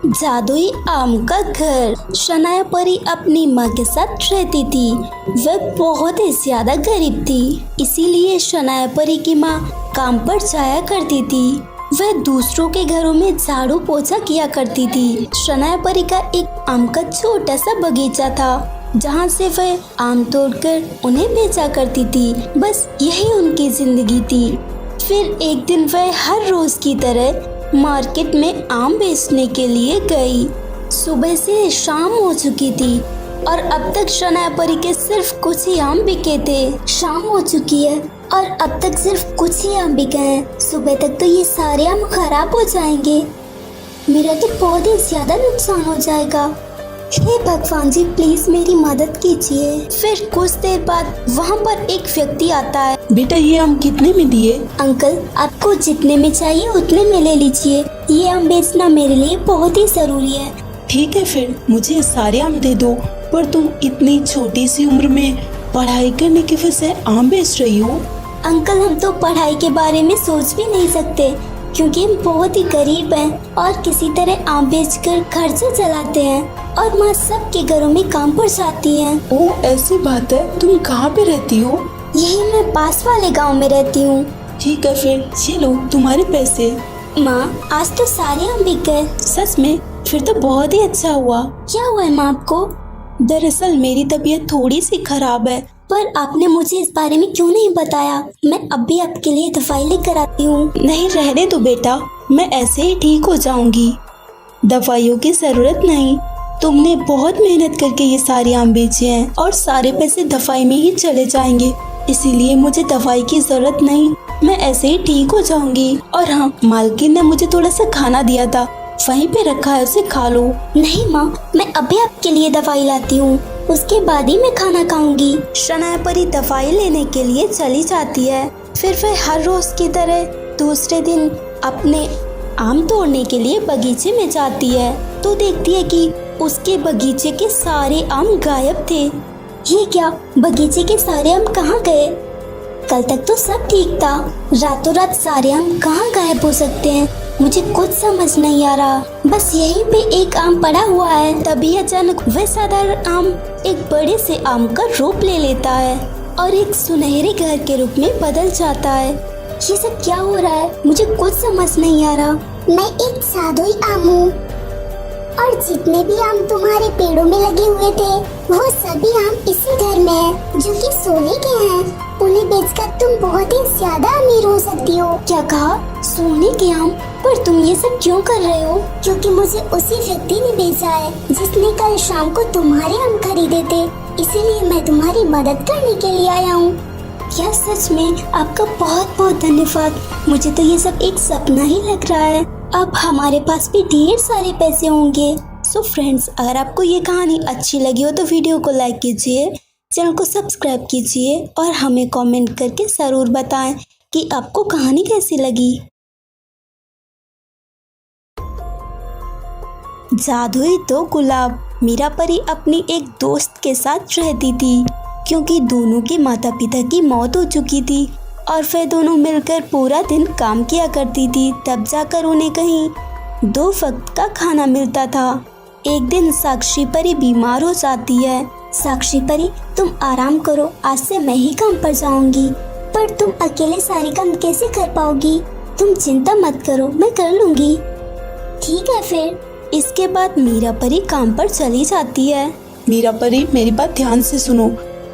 जादुई आम का घर। शनाया परी अपनी माँ के साथ रहती थी। वह बहुत ही ज्यादा गरीब थी, इसीलिए शनाया परी की माँ काम पर जाया करती थी। वह दूसरों के घरों में झाड़ू पोछा किया करती थी। शनाया परी का एक आम का छोटा सा बगीचा था, जहाँ से वह आम तोड़कर उन्हें बेचा करती थी। बस यही उनकी जिंदगी थी। फिर एक दिन वह हर रोज की तरह मार्केट में आम बेचने के लिए गई। सुबह से शाम हो चुकी थी और अब तक शनाया परी के सिर्फ कुछ ही आम बिके थे। शाम हो चुकी है और अब तक सिर्फ कुछ ही आम बिके हैं। सुबह तक तो ये सारे आम खराब हो जाएंगे, मेरा तो बहुत ही ज्यादा नुकसान हो जाएगा। हे भगवान जी, प्लीज मेरी मदद कीजिए। फिर कुछ देर बाद वहाँ पर एक व्यक्ति आता है। बेटा, ये आम कितने में दिए? अंकल, आपको जितने में चाहिए उतने में ले लीजिए। ये आम बेचना मेरे लिए बहुत ही जरूरी है। ठीक है, फिर मुझे सारे आम दे दो। पर तुम इतनी छोटी सी उम्र में पढ़ाई करने की वजह से आम बेच रही हो? अंकल, हम तो पढ़ाई के बारे में सोच भी नहीं सकते, क्योंकि हम बहुत ही गरीब हैं और किसी तरह आम बेचकर खर्चा चलाते हैं और माँ सबके घरों में काम पर जाती है। ओह, ऐसी बात है। तुम कहाँ पे रहती हो? यही मैं पास वाले गांव में रहती हूँ। ठीक है, फिर ये लो तुम्हारे पैसे। माँ, आज तो सारे आम बिक गए। सच में? फिर तो बहुत ही अच्छा हुआ। क्या हुआ है माँ आपको? दरअसल मेरी तबीयत थोड़ी सी खराब है। पर आपने मुझे इस बारे में क्यों नहीं बताया? मैं अभी आपके लिए दवाई लेकर आती हूँ। नहीं, रहने दो बेटा, मैं ऐसे ही ठीक हो जाऊंगी। दवाइयों की जरूरत नहीं। तुमने बहुत मेहनत करके ये सारे आम बेचे हैं और सारे पैसे दवाई में ही चले जाएंगे, इसीलिए मुझे दवाई की जरूरत नहीं। मैं ऐसे ही ठीक हो जाऊंगी। और हाँ, मालकिन ने मुझे थोड़ा सा खाना दिया था, वहीं पे रखा है, उसे खा लो। नहीं माँ, मैं अभी आपके लिए दवाई लाती हूँ, उसके बाद ही मैं खाना खाऊंगी। शनाया परी दवाई लेने के लिए चली जाती है। फिर वह हर रोज की तरह दूसरे दिन अपने आम तोड़ने के लिए बगीचे में जाती है, तो देखती है कि उसके बगीचे के सारे आम गायब थे। ये क्या, बगीचे के सारे आम कहाँ गए? कल तक तो सब ठीक था, रातों रात सारे आम कहाँ गायब हो सकते हैं? मुझे कुछ समझ नहीं आ रहा। बस यहीं पे एक आम पड़ा हुआ है। तभी अचानक वह साधारण आम एक बड़े से आम का रूप ले लेता है और एक सुनहरे घर के रूप में बदल जाता है। ये सब क्या हो रहा है? मुझे कुछ समझ नहीं आ रहा। मैं एक जादुई आम हूँ और जितने भी आम तुम्हारे पेड़ों में लगे हुए थे वो सभी आम इसी घर में है, जो कि सोने के हैं। उन्हें बेचकर तुम बहुत ही ज्यादा अमीर हो सकती हो। क्या कहा? सोने के आम? पर तुम ये सब क्यों कर रहे हो? क्योंकि मुझे उसी व्यक्ति ने बेचा है जिसने कल शाम को तुम्हारे आम खरीदे थे, इसीलिए मैं तुम्हारी मदद करने के लिए आया हूँ। क्या सच में? आपका बहुत बहुत धन्यवाद। मुझे तो ये सब एक सपना ही लग रहा है। अब हमारे पास भी ढेर सारे पैसे होंगे। सो फ्रेंड्स, अगर आपको ये कहानी अच्छी लगी हो तो वीडियो को लाइक कीजिए, चैनल को सब्सक्राइब कीजिए और हमें कमेंट करके ज़रूर बताएं कि आपको कहानी कैसी लगी। जादुई दो गुलाब। मीरा परी अपनी एक दोस्त के साथ रहती थी, क्योंकि दोनों के माता पिता की मौत हो चुकी थी और वे दोनों मिलकर पूरा दिन काम किया करती थी। तब जाकर उन्हें कहीं 2 वक्त का खाना मिलता था। एक दिन साक्षी परी बीमार हो जाती है। साक्षी परी, तुम आराम करो, आज से मैं ही काम पर जाऊंगी। पर तुम अकेले सारे काम कैसे कर पाओगी? तुम चिंता मत करो, मैं कर लूंगी। ठीक है फिर। इसके बाद मीरा परी काम पर चली जाती है। मीरा परी, मेरी बात ध्यान से सुनो।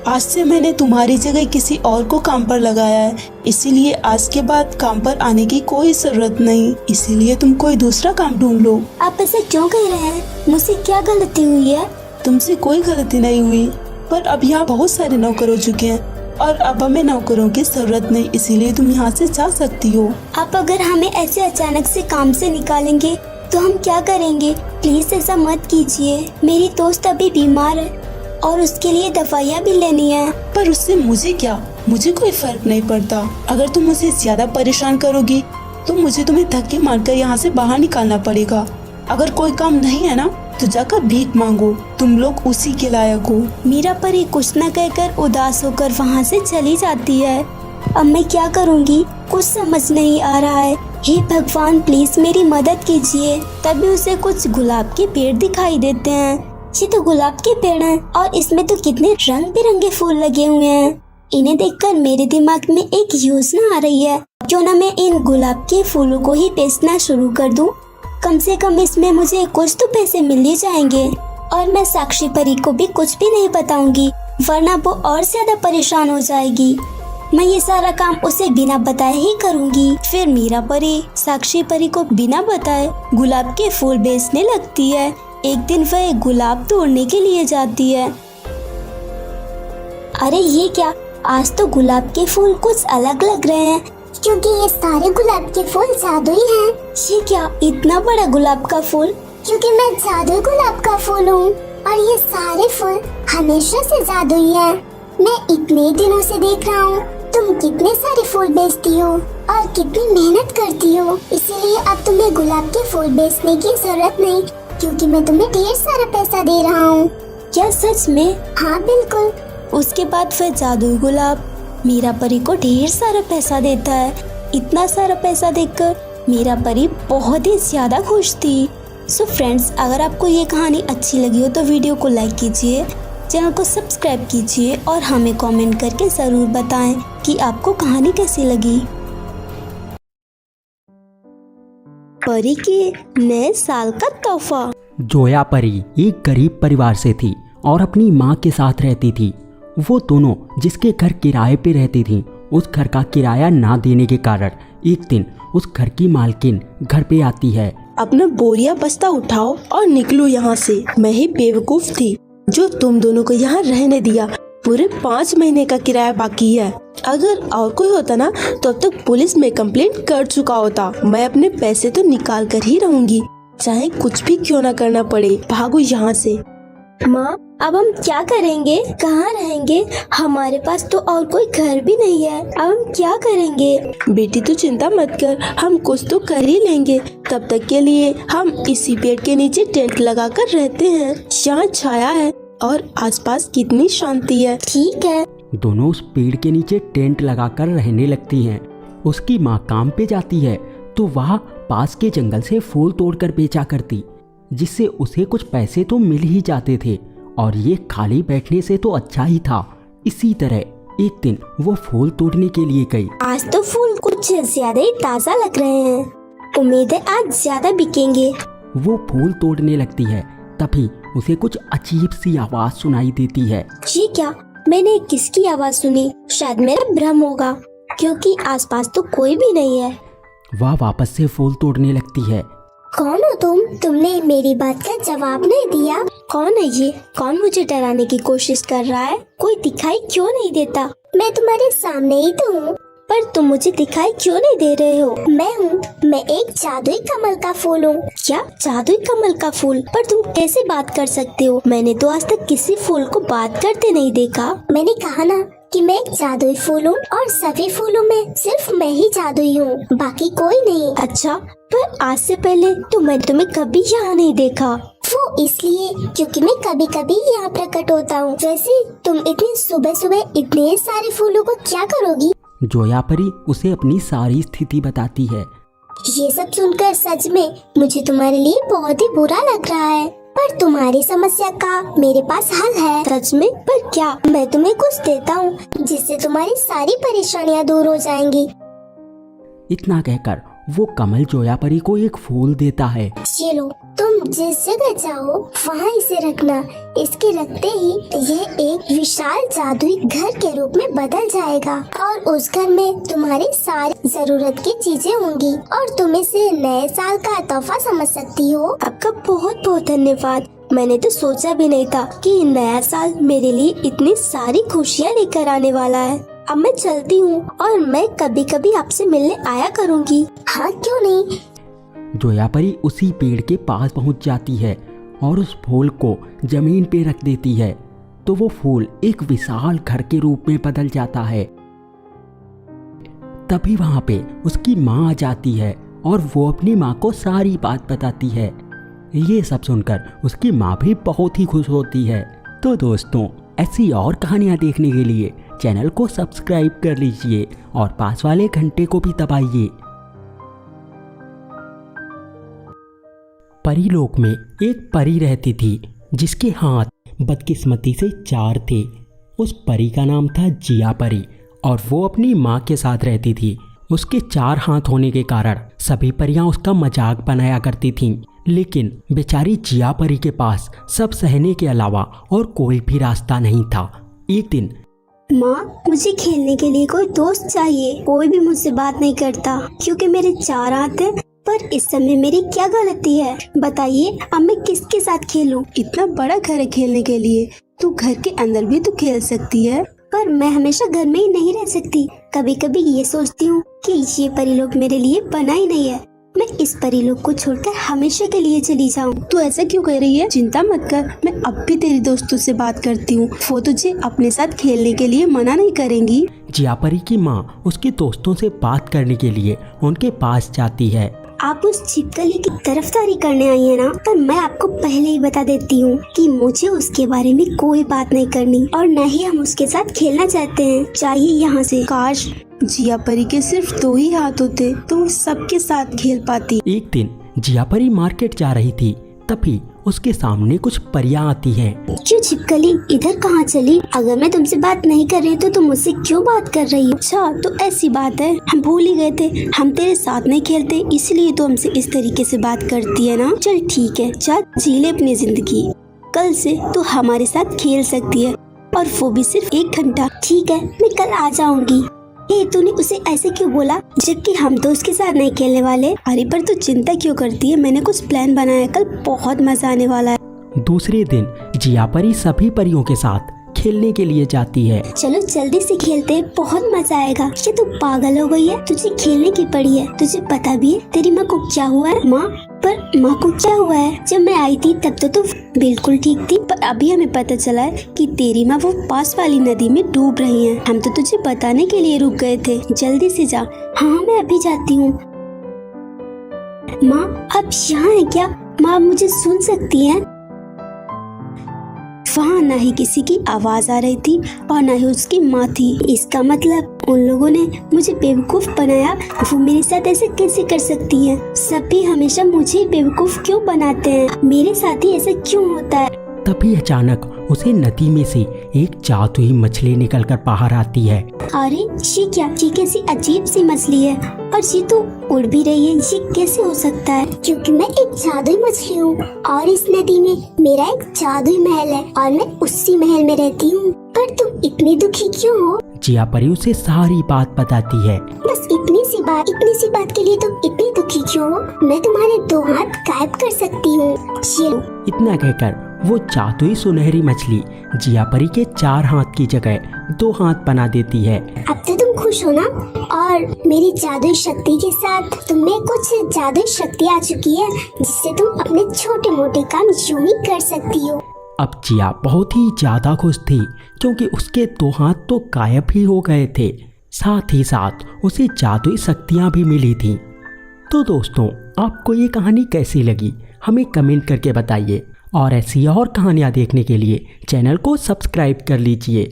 आज से मैंने तुम्हारी जगह किसी और को काम पर लगाया है, इसीलिए आज के बाद काम पर आने की कोई जरूरत नहीं। इसीलिए तुम कोई दूसरा काम ढूंढ लो। आप ऐसे क्यों कह रहे हैं? मुझसे क्या गलती हुई है? तुमसे कोई गलती नहीं हुई, पर अब यहाँ बहुत सारे नौकर हो चुके हैं और अब हमें नौकरों की जरूरत नहीं, इसीलिए तुम यहाँ से जा सकती हो। आप अगर हमें ऐसे अचानक से काम से निकालेंगे तो हम क्या करेंगे? प्लीज ऐसा मत कीजिए। मेरी दोस्त अभी बीमार है और उसके लिए दवाइयाँ भी लेनी है। पर उससे मुझे क्या? मुझे कोई फर्क नहीं पड़ता। अगर तुम मुझे ज्यादा परेशान करोगी तो मुझे तुम्हें धक्के मारकर यहाँ से बाहर निकालना पड़ेगा। अगर कोई काम नहीं है ना तो जाकर भीख मांगो, तुम लोग उसी के लायक हो। मीरा परी कुछ न कहकर उदास होकर वहाँ से चली जाती है। अब मैं क्या करूँगी? कुछ समझ नहीं आ रहा है। हे भगवान प्लीज मेरी मदद कीजिए। तभी उसे कुछ गुलाब के पेड़ दिखाई देते हैं। ये तो गुलाब के पेड़ हैं और इसमें तो कितने रंग बिरंगे फूल लगे हुए हैं। इन्हें देखकर मेरे दिमाग में एक योजना आ रही है, क्यों ना मैं इन गुलाब के फूलों को ही बेचना शुरू कर दूं। कम से कम इसमें मुझे कुछ तो पैसे मिल ही जाएंगे और मैं साक्षी परी को भी कुछ भी नहीं बताऊंगी, वरना वो और ज्यादा परेशान हो जाएगी। मैं ये सारा काम उसे बिना बताए ही करूंगी। फिर मीरा परी साक्षी परी को बिना बताए गुलाब के फूल बेचने लगती है। एक दिन वह गुलाब तोड़ने के लिए जाती है। अरे ये क्या, आज तो गुलाब के फूल कुछ अलग लग रहे हैं, क्योंकि ये सारे गुलाब के फूल जादुई हैं। ये क्या, इतना बड़ा गुलाब का फूल? क्योंकि मैं जादुई गुलाब का फूल हूँ और ये सारे फूल हमेशा से जादुई हैं। मैं इतने दिनों से देख रहा हूँ तुम कितने सारे फूल बेचती हो और कितनी मेहनत करती हो, इसीलिए अब तुम्हें गुलाब के फूल बेचने की जरूरत नहीं, क्योंकि मैं तुम्हें ढेर सारा पैसा दे रहा हूँ। क्या सच में? हाँ बिल्कुल। उसके बाद फिर जादुई गुलाब मीरा परी को ढेर सारा पैसा देता है। इतना सारा पैसा देखकर मीरा परी बहुत ही ज्यादा खुश थी। सो फ्रेंड्स, अगर आपको ये कहानी अच्छी लगी हो तो वीडियो को लाइक कीजिए, चैनल को सब्सक्राइब कीजिए और हमें कमेंट करके जरूर बताएं कि आपको कहानी कैसी लगी। परी के नए साल का तोहफा। जोया परी एक गरीब परिवार से थी और अपनी माँ के साथ रहती थी। वो दोनों जिसके घर किराए पे रहती थीं, उस घर का किराया ना देने के कारण एक दिन उस घर की मालकिन घर पे आती है। अपना बोरिया बस्ता उठाओ और निकलो यहाँ से। मैं ही बेवकूफ थी जो तुम दोनों को यहाँ रहने दिया। पूरे 5 महीने का किराया बाकी है। अगर और कोई होता ना तो अब तक पुलिस में कंप्लेंट कर चुका होता। मैं अपने पैसे तो निकाल कर ही रहूंगी, चाहे कुछ भी क्यों ना करना पड़े। भागो यहाँ से। माँ, अब हम क्या करेंगे? कहाँ रहेंगे? हमारे पास तो और कोई घर भी नहीं है। अब हम क्या करेंगे? बेटी तू चिंता मत कर, हम कुछ तो कर ही लेंगे। तब तक के लिए हम इसी पेड़ के नीचे टेंट लगाकर रहते हैं। यहाँ छाया है और आसपास कितनी शांति है। ठीक है। दोनों उस पेड़ के नीचे टेंट लगाकर रहने लगती हैं। उसकी माँ काम पे जाती है तो वह पास के जंगल से फूल तोड़कर बेचा करती, जिससे उसे कुछ पैसे तो मिल ही जाते थे और ये खाली बैठने से तो अच्छा ही था। इसी तरह एक दिन वो फूल तोड़ने के लिए गई। आज तो फूल कुछ ज्यादा ही ताज़ा लग रहे हैं। उम्मीद है आज ज्यादा बिकेंगे। वो फूल तोड़ने लगती है, तभी उसे कुछ अजीब सी आवाज सुनाई देती है। ये क्या, मैंने किसकी आवाज सुनी? शायद मेरा भ्रम होगा, क्योंकि आसपास तो कोई भी नहीं है। वह वापस से फूल तोड़ने लगती है। कौन हो तुम? तुमने मेरी बात का जवाब नहीं दिया। कौन है ये? कौन मुझे डराने की कोशिश कर रहा है? कोई दिखाई क्यों नहीं देता? मैं तुम्हारे सामने ही तो हूँ। पर तुम मुझे दिखाई क्यों नहीं दे रहे हो? मैं एक जादुई कमल का फूल हूँ। क्या जादुई कमल का फूल? पर तुम कैसे बात कर सकते हो? मैंने तो आज तक किसी फूल को बात करते नहीं देखा। मैंने कहा ना कि मैं एक जादुई फूल हूँ और सभी फूलों में सिर्फ मैं ही जादुई हूँ, बाकी कोई नहीं। अच्छा, पर आज से पहले तो मैंने तुम्हें कभी यहाँ नहीं देखा। वो इसलिए क्योंकि मैं कभी कभी यहाँ प्रकट होता हूँ। वैसे तुम इतनी सुबह सुबह इतने सारे फूलों को क्या करोगी? जोया परी उसे अपनी सारी स्थिति बताती है। ये सब सुनकर सच में मुझे तुम्हारे लिए बहुत ही बुरा लग रहा है, पर तुम्हारी समस्या का मेरे पास हल है। सच में? पर क्या? मैं तुम्हें कुछ देता हूँ जिससे तुम्हारी सारी परेशानियाँ दूर हो जाएंगी। इतना कहकर वो कमल जोया परी को एक फूल देता है। ये लो, तुम जिस जगह जाओ वहाँ इसे रखना। इसके रखते ही यह एक विशाल जादुई घर के रूप में बदल जाएगा और उस घर में तुम्हारी सारी जरूरत की चीजें होंगी और तुम इसे नए साल का तोहफा समझ सकती हो। आपका बहुत बहुत धन्यवाद। मैंने तो सोचा भी नहीं था कि नया साल मेरे लिए इतनी सारी खुशियाँ लेकर आने वाला है। अब मैं चलती हूँ और मैं कभी कभी आपसे मिलने आया करूँगी। हाँ क्यों नहीं। जोया परी उसी पेड़ के पास पहुँच जाती है और उस फूल को जमीन पे रख देती है तो वो फूल एक विशाल घर के रूप में बदल जाता है। तभी वहाँ पे उसकी माँ आ जाती है और वो अपनी माँ को सारी बात बताती है। ये सब सुनकर उसकी माँ भी बहुत ही खुश होती है। तो दोस्तों, ऐसी और कहानियाँ देखने के लिए चैनल को सब्सक्राइब कर लीजिए और पास वाले घंटे को भी दबाइए। परीलोक में एक परी रहती थी जिसके हाथ बदकिस्मती से 4 थे। उस परी का नाम था जिया परी और वो अपनी माँ के साथ रहती थी। उसके 4 हाथ होने के कारण सभी परियां उसका मजाक बनाया करती थीं, लेकिन बेचारी जिया परी के पास सब सहने के अलावा और कोई भी रास्ता नहीं था। एक दिन, माँ, मुझे खेलने के लिए कोई दोस्त चाहिए। कोई भी मुझसे बात नहीं करता क्योंकि मेरे 4 हाथ हैं। पर इस समय मेरी क्या गलती है? बताइए, अब मैं किसके साथ खेलूं? इतना बड़ा घर है खेलने के लिए, तू घर के अंदर भी तो खेल सकती है। पर मैं हमेशा घर में ही नहीं रह सकती। कभी कभी ये सोचती हूँ कि ये परीलोक मेरे लिए बना ही नहीं है। मैं इस परीलोक को छोड़कर हमेशा के लिए चली जाऊँ। तू ऐसा क्यों कह रही है? चिंता मत कर, मैं अब भी तेरी दोस्तों से बात करती हूँ। वो तुझे अपने साथ खेलने के लिए मना नहीं करेंगी। जिया परी की माँ उसके दोस्तों से बात करने के लिए उनके पास जाती है। आप उस छिपकली की तरफदारी करने आई है ना? पर मैं आपको पहले ही बता देती हूँ कि मुझे उसके बारे में कोई बात नहीं करनी और न ही हम उसके साथ खेलना चाहते हैं। चाहिए यहाँ से। काश जिया परी के सिर्फ 2 ही हाथ होते तो वो सबके साथ खेल पाती। एक दिन जिया परी मार्केट जा रही थी, तभी उसके सामने कुछ परियां आती हैं। क्यों छिपकली, इधर कहाँ चली? अगर मैं तुमसे बात नहीं कर रही तो तुम मुझसे क्यों बात कर रही हो? अच्छा, तो ऐसी बात है, हम भूल ही गए थे, हम तेरे साथ नहीं खेलते, इसलिए तो हमसे इस तरीके से बात करती है ना। चल ठीक है, जा जी ले अपनी जिंदगी। कल से तू हमारे साथ खेल सकती है और वो भी सिर्फ 1 घंटा। ठीक है, मैं कल आ जाऊंगी। तूने उसे ऐसे क्यों बोला जबकि हम तो उसके साथ नहीं खेलने वाले? अरे पर तू चिंता क्यों करती है? मैंने कुछ प्लान बनाया है, कल बहुत मजा आने वाला है। दूसरे दिन जिया परी सभी परियों के साथ खेलने के लिए जाती है। चलो जल्दी से खेलते हैं, बहुत मजा आएगा। क्या तू पागल हो गई है? तुझे खेलने की पड़ी है। तुझे पता भी है तेरी माँ को क्या हुआ है? माँ, पर माँ को क्या हुआ है? जब मैं आई थी तब तो तू बिल्कुल ठीक थी, पर अभी हमें पता चला है कि तेरी माँ वो पास वाली नदी में डूब रही है। हम तो तुझे बताने के लिए रुक गए थे, जल्दी से जा। हाँ, मैं अभी जाती हूँ। माँ, आप यहाँ है क्या? माँ मुझे सुन सकती है? वहाँ न ही किसी की आवाज आ रही थी और न ही उसकी माँ थी। इसका मतलब उन लोगों ने मुझे बेवकूफ बनाया। वो मेरे साथ ऐसे कैसे कर सकती है? सभी हमेशा मुझे बेवकूफ क्यों बनाते हैं? मेरे साथ ही ऐसा क्यों होता है? तभी अचानक उसे नदी में से एक जादुई मछली निकलकर बाहर आती है। अरे ये क्या? ये कैसी अजीब सी मछली है और ये तो उड़ भी रही है। ये कैसे हो सकता है? क्योंकि मैं एक जादुई मछली हूँ और इस नदी में मेरा एक जादुई महल है और मैं उसी महल में रहती हूँ। पर तुम इतनी दुखी क्यों हो? जिया परी उसे सारी बात बताती है। बस इतनी सी बात के लिए तुम इतनी दुखी क्यों हो? मैं तुम्हारे 2 हाथ गायब कर सकती हूँ। इतना कहकर वो जादुई सुनहरी मछली जिया परी के 4 हाथ की जगह 2 हाथ बना देती है। अब तो तुम खुश हो ना? और मेरी जादुई शक्ति के साथ तुम्हें कुछ जादुई शक्ति आ चुकी है जिससे तुम अपने छोटे मोटे काम यूं ही कर सकती हो। अब जिया बहुत ही ज्यादा खुश थी क्योंकि उसके 2 हाथ तो गायब ही हो गए थे, साथ ही साथ उसे जादुई शक्तियाँ भी मिली थी। तो दोस्तों, आपको ये कहानी कैसी लगी हमें कमेंट करके बताइए और ऐसी और कहानियाँ देखने के लिए चैनल को सब्सक्राइब कर लीजिए।